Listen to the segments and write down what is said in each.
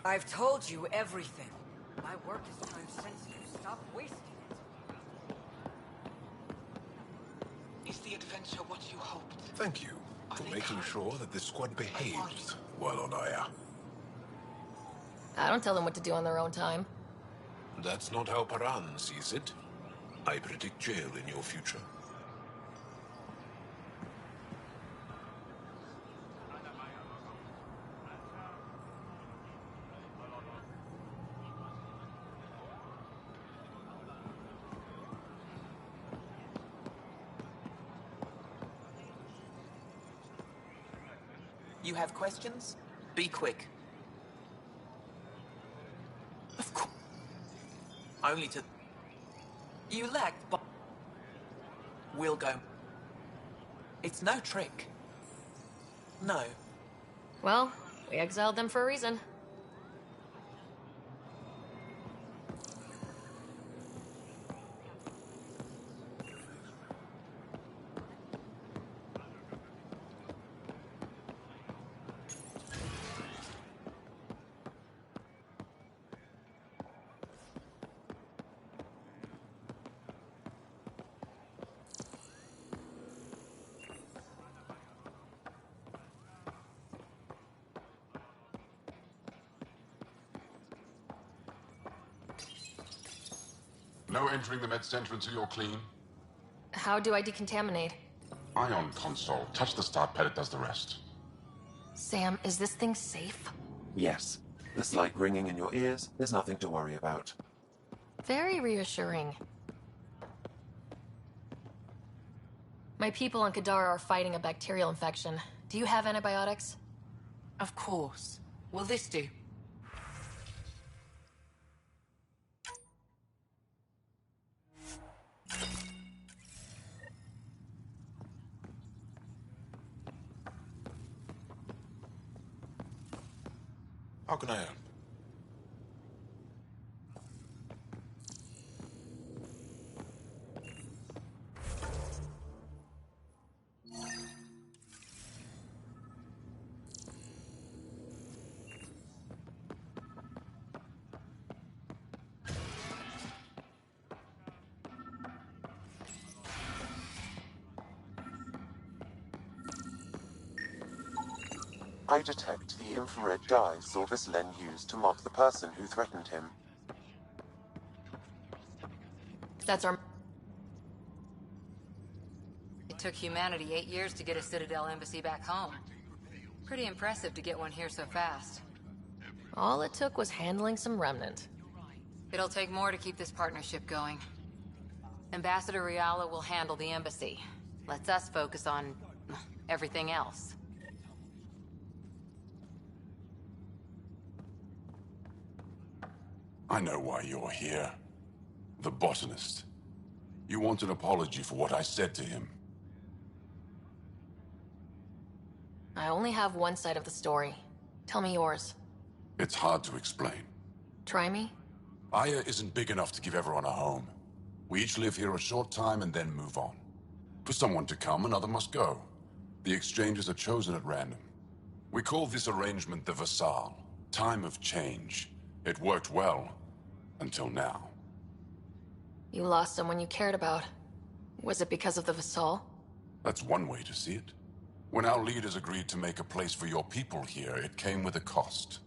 I've told you everything. My work is time sensitive. Stop wasting it. Is the adventure what you hoped? Thank you for making sure that the squad behaves while on Aya. I don't tell them what to do on their own time. That's not how Paran sees it. I predict jail in your future. You have questions? Be quick. Of course. Only to... You lack, but... We'll go. It's no trick. No. Well, we exiled them for a reason. No entering the med center until you're clean. How do I decontaminate? Ion console. Touch the start pad, it does the rest. Sam, is this thing safe? Yes. The slight ringing in your ears, there's nothing to worry about. Very reassuring. My people on Kadara are fighting a bacterial infection. Do you have antibiotics? Of course. Will this do? How can I help? I detect the infrared dye Sorvis Len used to mark the person who threatened him. That's our... It took humanity 8 years to get a Citadel embassy back home. Pretty impressive to get one here so fast. All it took was handling some remnant. It'll take more to keep this partnership going. Ambassador Riala will handle the embassy. Lets us focus on everything else. I know why you're here. The botanist. You want an apology for what I said to him. I only have one side of the story. Tell me yours. It's hard to explain. Try me? Aya isn't big enough to give everyone a home. We each live here a short time and then move on. For someone to come, another must go. The exchanges are chosen at random. We call this arrangement the Vassal. Time of change. It worked well. Until now. You lost someone you cared about. Was it because of the Vassal? That's one way to see it. When our leaders agreed to make a place for your people here, it came with a cost.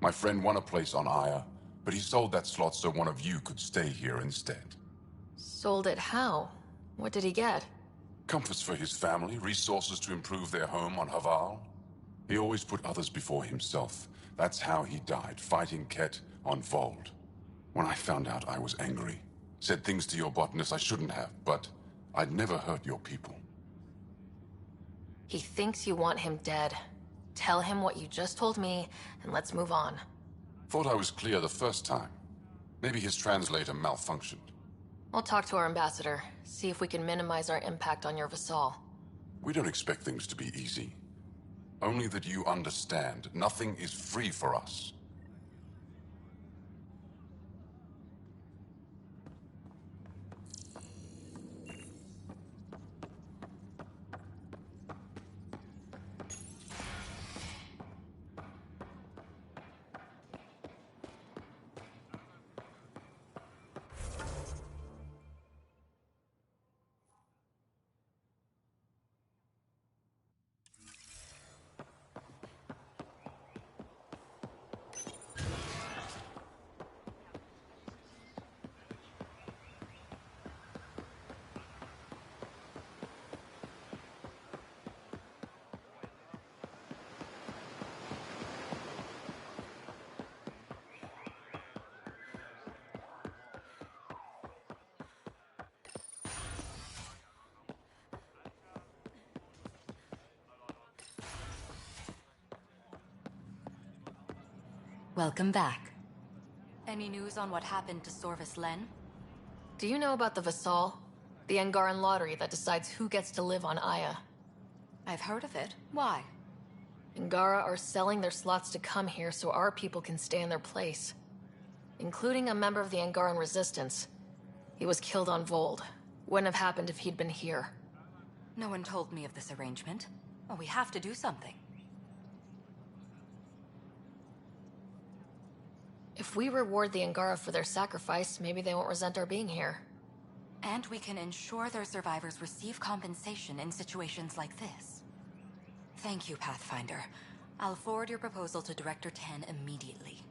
My friend won a place on Aya, but he sold that slot so one of you could stay here instead. Sold it how? What did he get? Comforts for his family, resources to improve their home on Haval. He always put others before himself. That's how he died, fighting Ket on Vold. When I found out, I was angry. Said things to your botanist I shouldn't have, but I'd never hurt your people. He thinks you want him dead. Tell him what you just told me, and let's move on. Thought I was clear the first time. Maybe his translator malfunctioned. I'll talk to our ambassador, see if we can minimize our impact on your Vassal. We don't expect things to be easy. Only that you understand, nothing is free for us. Welcome back. Any news on what happened to Sorvis Len? Do you know about the Vassal? The Angaran lottery that decides who gets to live on Aya. I've heard of it. Why? Angara are selling their slots to come here so our people can stay in their place. Including a member of the Angaran resistance. He was killed on Vold. Wouldn't have happened if he'd been here. No one told me of this arrangement. Well, we have to do something. If we reward the Angara for their sacrifice, maybe they won't resent our being here. And we can ensure their survivors receive compensation in situations like this. Thank you, Pathfinder. I'll forward your proposal to Director Tan immediately.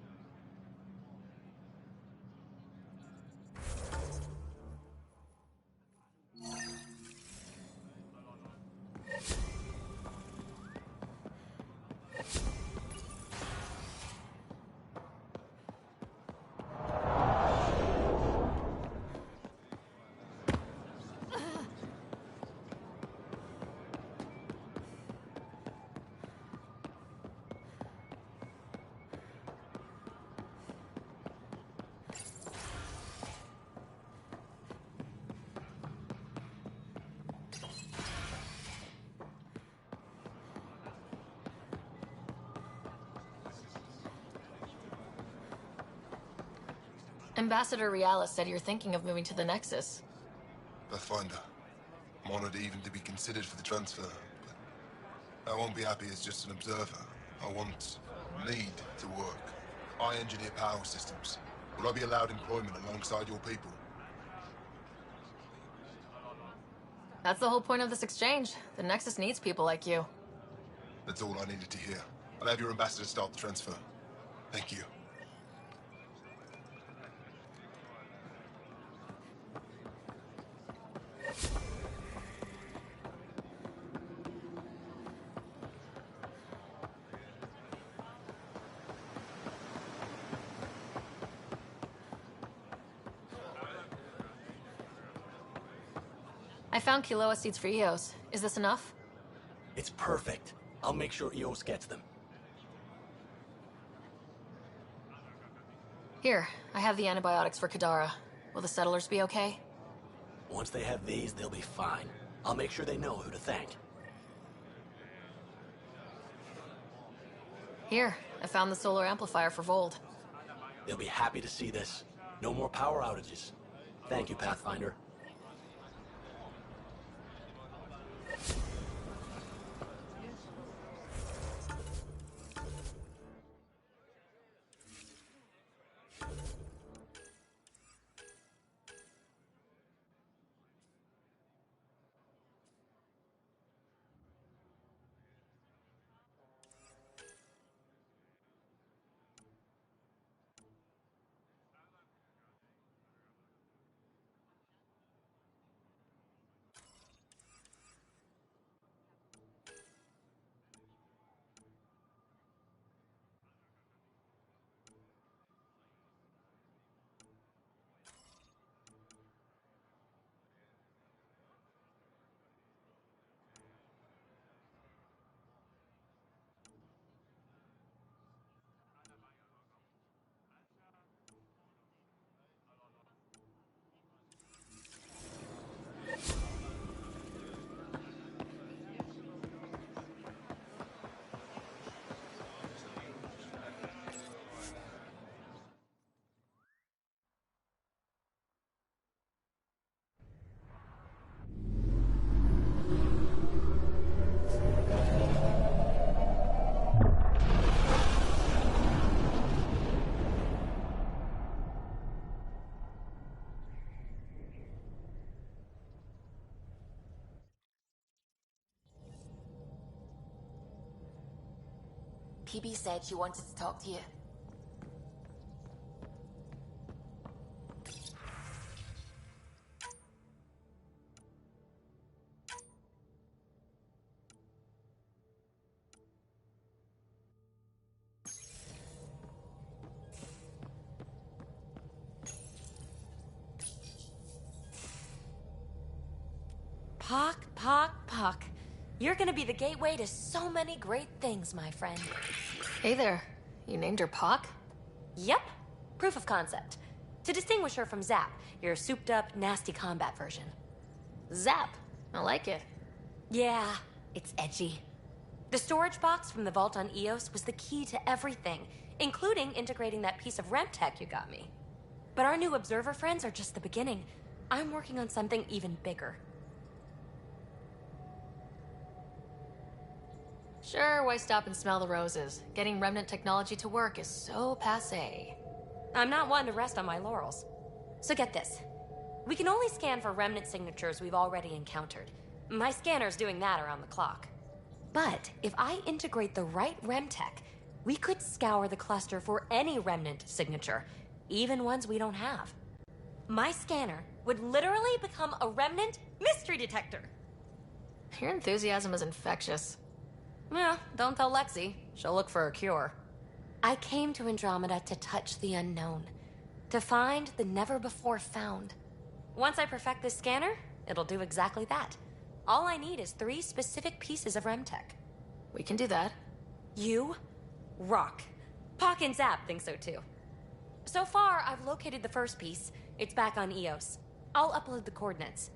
Ambassador Riala said you're thinking of moving to the Nexus. Pathfinder. I'm honored even to be considered for the transfer, but I won't be happy as just an observer. I need to work. I engineer power systems. Will I be allowed employment alongside your people? That's the whole point of this exchange. The Nexus needs people like you. That's all I needed to hear. I'll have your ambassador start the transfer. Thank you. I found Kiloa seeds for Eos. Is this enough? It's perfect. I'll make sure Eos gets them. Here, I have the antibiotics for Kadara. Will the settlers be okay? Once they have these, they'll be fine. I'll make sure they know who to thank. Here, I found the solar amplifier for Vold. They'll be happy to see this. No more power outages. Thank you, Pathfinder. PB said she wanted to talk to you. Pock. You're gonna be the gateway to so many great things, my friend. Hey there. You named her Pock? Yep. Proof of concept. To distinguish her from Zap, your souped-up, nasty combat version. Zap. I like it. Yeah, it's edgy. The storage box from the vault on Eos was the key to everything, including integrating that piece of REM tech you got me. But our new observer friends are just the beginning. I'm working on something even bigger. Sure, why stop and smell the roses? Getting remnant technology to work is so passé. I'm not one to rest on my laurels. So get this. We can only scan for remnant signatures we've already encountered. My scanner's doing that around the clock. But if I integrate the right REM tech, we could scour the cluster for any remnant signature, even ones we don't have. My scanner would literally become a remnant mystery detector. Your enthusiasm is infectious. Yeah, don't tell Lexi. She'll look for a cure. I came to Andromeda to touch the unknown. To find the never-before-found. Once I perfect this scanner, it'll do exactly that. All I need is 3 specific pieces of REMTech. We can do that. You rock. Pock and Zap think so too. So far, I've located the first piece. It's back on Eos. I'll upload the coordinates.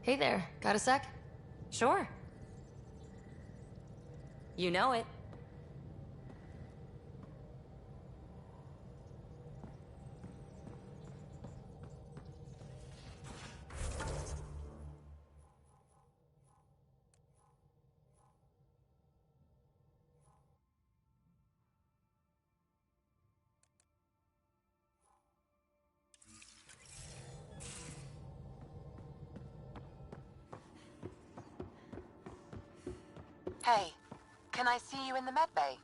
Hey there, got a sec? Sure. You know it. Hey, can I see you in the med bay?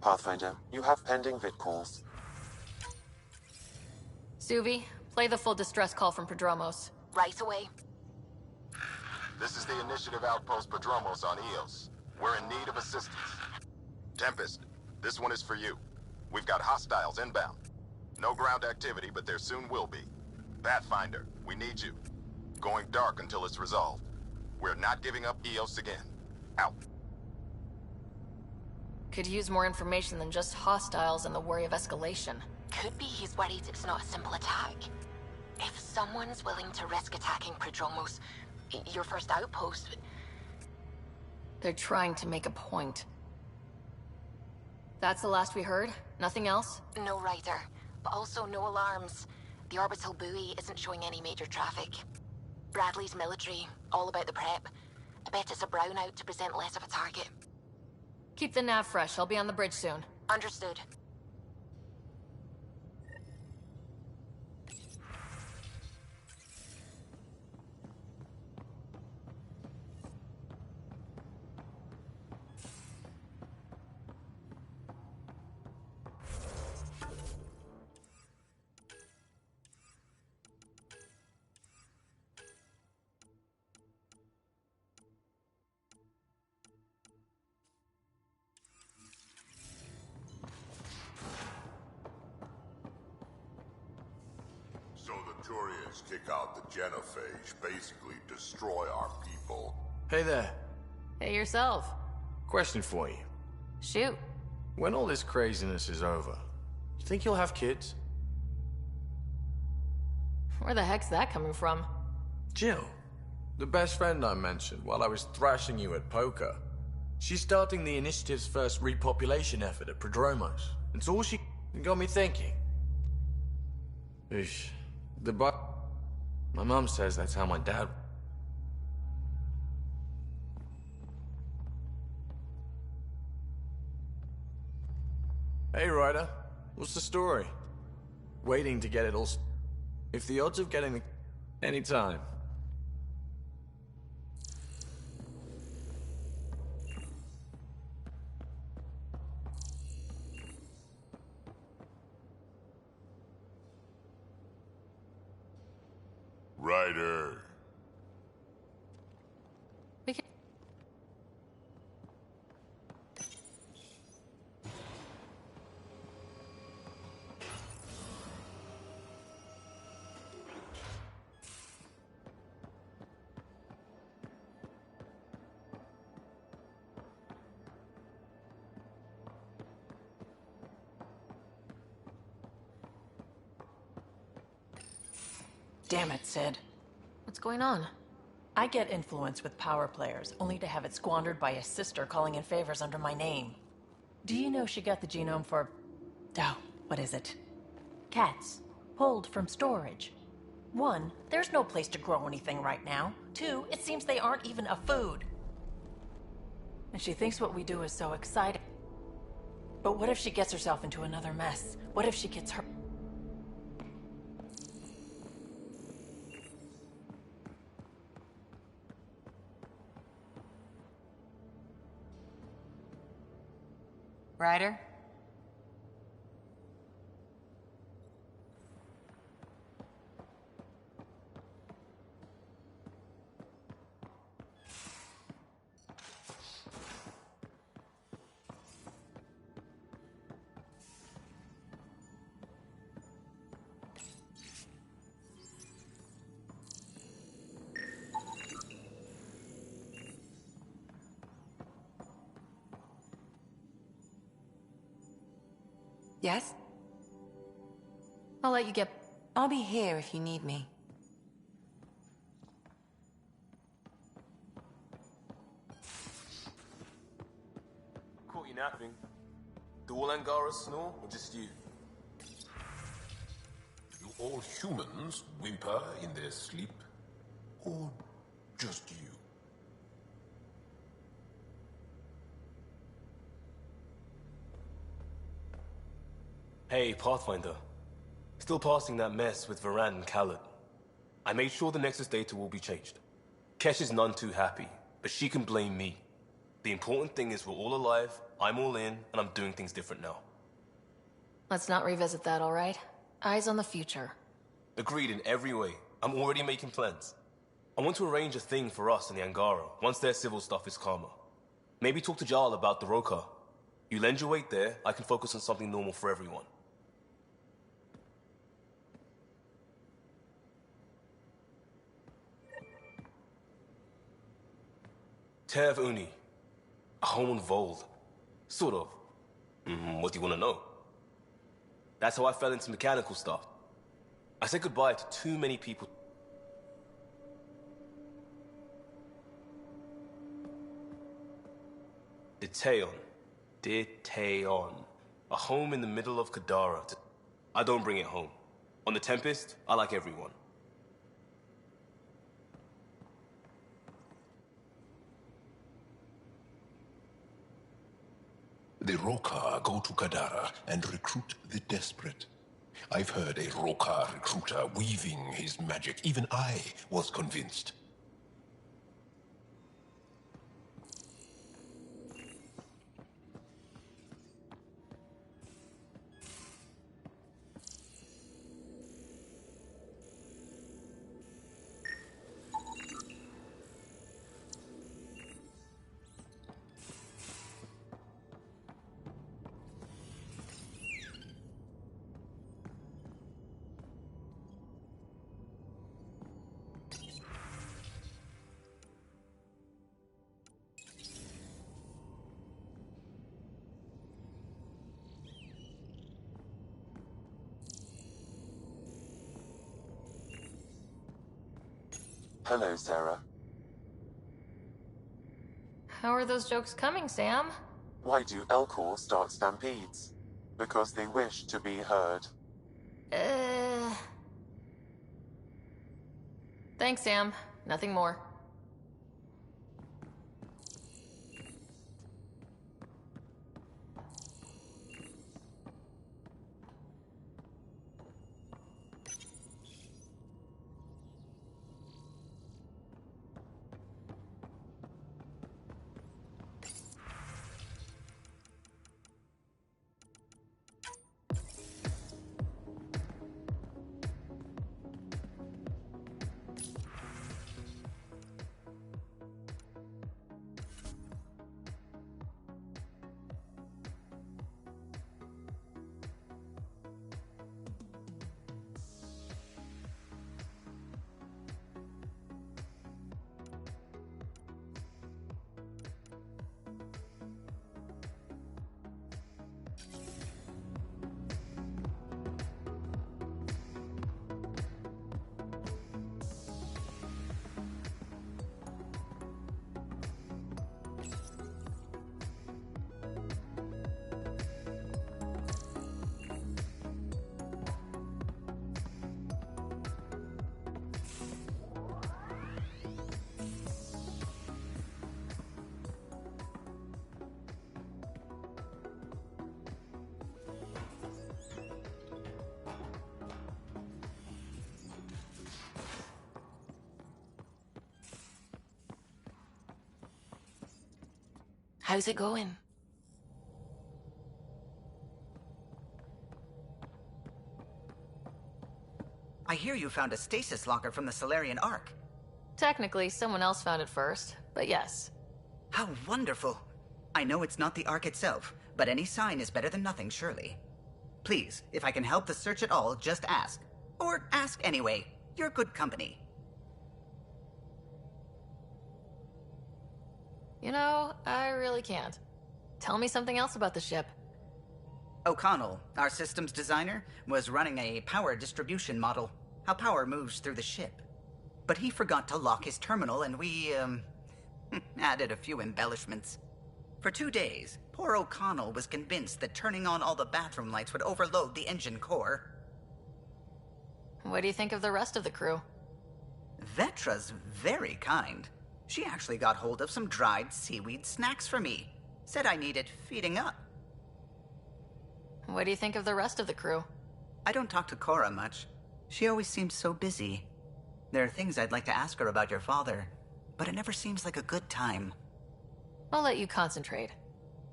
Pathfinder, you have pending vid calls. Suvi, play the full distress call from Prodromos. Right away. This is the Initiative Outpost Prodromos on Eos. We're in need of assistance. Tempest, this one is for you. We've got hostiles inbound. No ground activity, but there soon will be. Pathfinder, we need you. Going dark until it's resolved. We're not giving up Eos again. Out. Could use more information than just hostiles and the worry of escalation. Could be he's worried it's not a simple attack. If someone's willing to risk attacking Prodromos, your first outpost... They're trying to make a point. That's the last we heard? Nothing else? No rider, but also no alarms. The orbital buoy isn't showing any major traffic. Bradley's military, all about the prep. I bet it's a brownout to present less of a target. Keep the nav fresh. I'll be on the bridge soon. Understood. So the Turians kick out the genophage, basically destroy our people. Hey there. Hey yourself. Question for you. Shoot. When all this craziness is over, you think you'll have kids? Where the heck's that coming from? Jill, the best friend I mentioned while I was thrashing you at poker. She's starting the Initiative's first repopulation effort at Prodromos. It's all she got me thinking. Eesh. My mom says that's how my dad... Hey, Ryder. What's the story? Waiting to get it all... If the odds of getting the... Anytime. Ryder. We can... Damn it, Sid. What's going on? I get influence with power players, only to have it squandered by a sister calling in favors under my name. Do you know she got the genome for... Oh, what is it? Cats. Pulled from storage. 1, there's no place to grow anything right now. 2, it seems they aren't even a food. And she thinks what we do is so exciting. But what if she gets herself into another mess? What if she gets her... Ryder? Yes? I'll let you get... I'll be here if you need me. Caught you napping. Do all Angaras snore, or just you? Do all humans whimper in their sleep? Or just you? Hey, Pathfinder. Still passing that mess with Varan and Khaled. I made sure the Nexus data will be changed. Kesh is none too happy, but she can blame me. The important thing is we're all alive, I'm all in, and I'm doing things different now. Let's not revisit that, all right? Eyes on the future. Agreed in every way. I'm already making plans. I want to arrange a thing for us and the Angara once their civil stuff is calmer. Maybe talk to Jarl about the Roka. You lend your weight there, I can focus on something normal for everyone. Tev Uni. A home on Vold. Sort of. What do you want to know? That's how I fell into mechanical stuff. I said goodbye to too many people. Diteon. A home in the middle of Kadara. I don't bring it home. On the Tempest, I like everyone. The Roka go to Kadara and recruit the desperate. I've heard a Roka recruiter weaving his magic. Even I was convinced. Hello, Sarah. How are those jokes coming, Sam? Why do Elcor start stampedes? Because they wish to be heard. Thanks, Sam. Nothing more. How's it going? I hear you found a stasis locker from the Solarian Ark. Technically, someone else found it first, but yes. How wonderful. I know it's not the Ark itself, but any sign is better than nothing, surely. Please, if I can help the search at all, just ask. Or ask anyway. You're good company. You know, I really can't. Tell me something else about the ship. O'Connell, our systems designer, was running a power distribution model, how power moves through the ship. But he forgot to lock his terminal and we, added a few embellishments. For 2 days, poor O'Connell was convinced that turning on all the bathroom lights would overload the engine core. What do you think of the rest of the crew? Vetra's very kind. She actually got hold of some dried seaweed snacks for me. Said I needed feeding up. What do you think of the rest of the crew? I don't talk to Cora much. She always seems so busy. There are things I'd like to ask her about your father, but it never seems like a good time. I'll let you concentrate.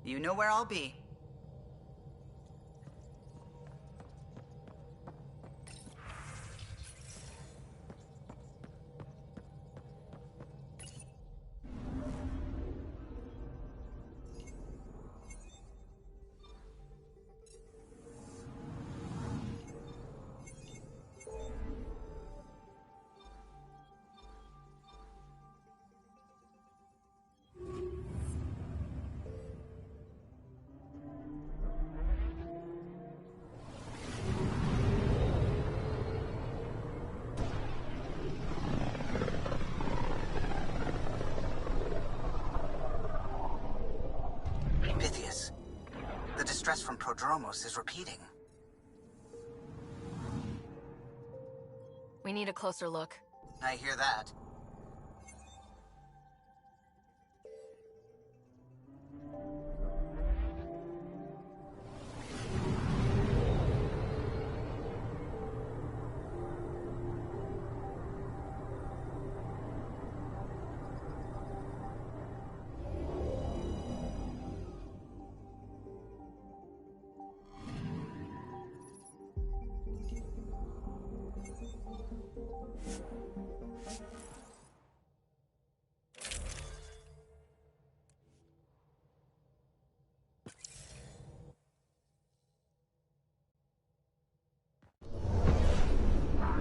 You know where I'll be. Pythias, the distress from Prodromos is repeating. We need a closer look. I hear that.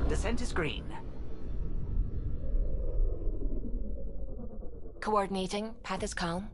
Descent is green. Coordinating. Path is calm.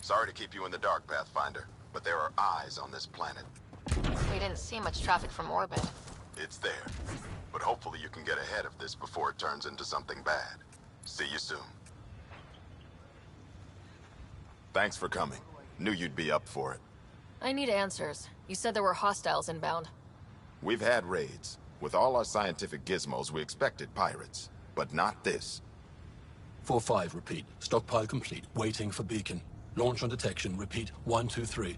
Sorry to keep you in the dark, Pathfinder, but there are eyes on this planet. We didn't see much traffic from orbit. It's there. But hopefully you can get ahead of this before it turns into something bad. See you soon. Thanks for coming. Knew you'd be up for it. I need answers. You said there were hostiles inbound. We've had raids. With all our scientific gizmos, we expected pirates. But not this. 4-5, repeat. Stockpile complete. Waiting for beacon. Launch on detection. Repeat. 1, 2, 3.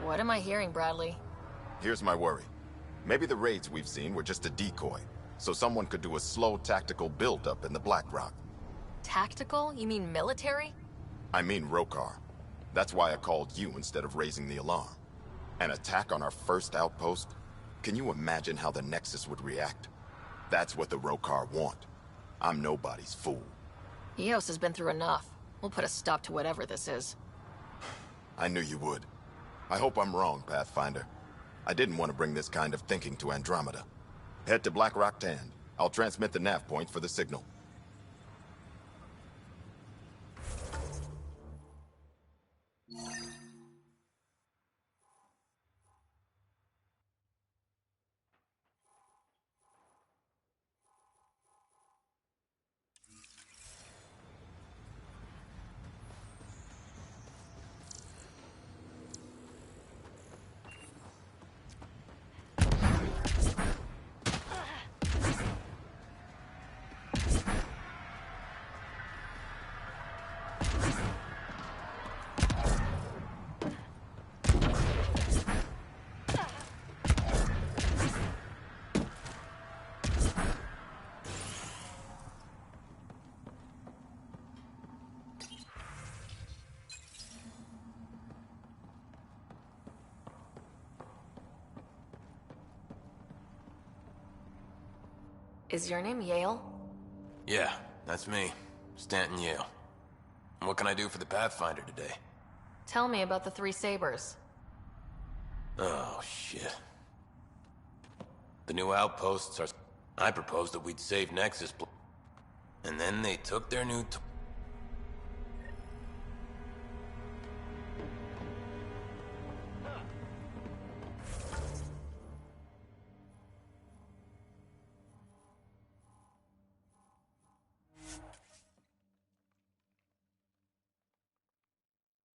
What am I hearing, Bradley? Here's my worry. Maybe the raids we've seen were just a decoy, so someone could do a slow tactical buildup in the Black Rock. Tactical? You mean military? I mean Rokar. That's why I called you instead of raising the alarm. An attack on our first outpost? Can you imagine how the Nexus would react? That's what the Rokar want. I'm nobody's fool. Eos has been through enough. We'll put a stop to whatever this is. I knew you would. I hope I'm wrong, Pathfinder. I didn't want to bring this kind of thinking to Andromeda. Head to Black Rock Tand. I'll transmit the nav point for the signal. Is your name Yale? Yeah, that's me. Stanton Yale. What can I do for the Pathfinder today? Tell me about the 3 sabers. Oh, shit. The new outposts are... I proposed that we'd save Nexus... And then they took their new...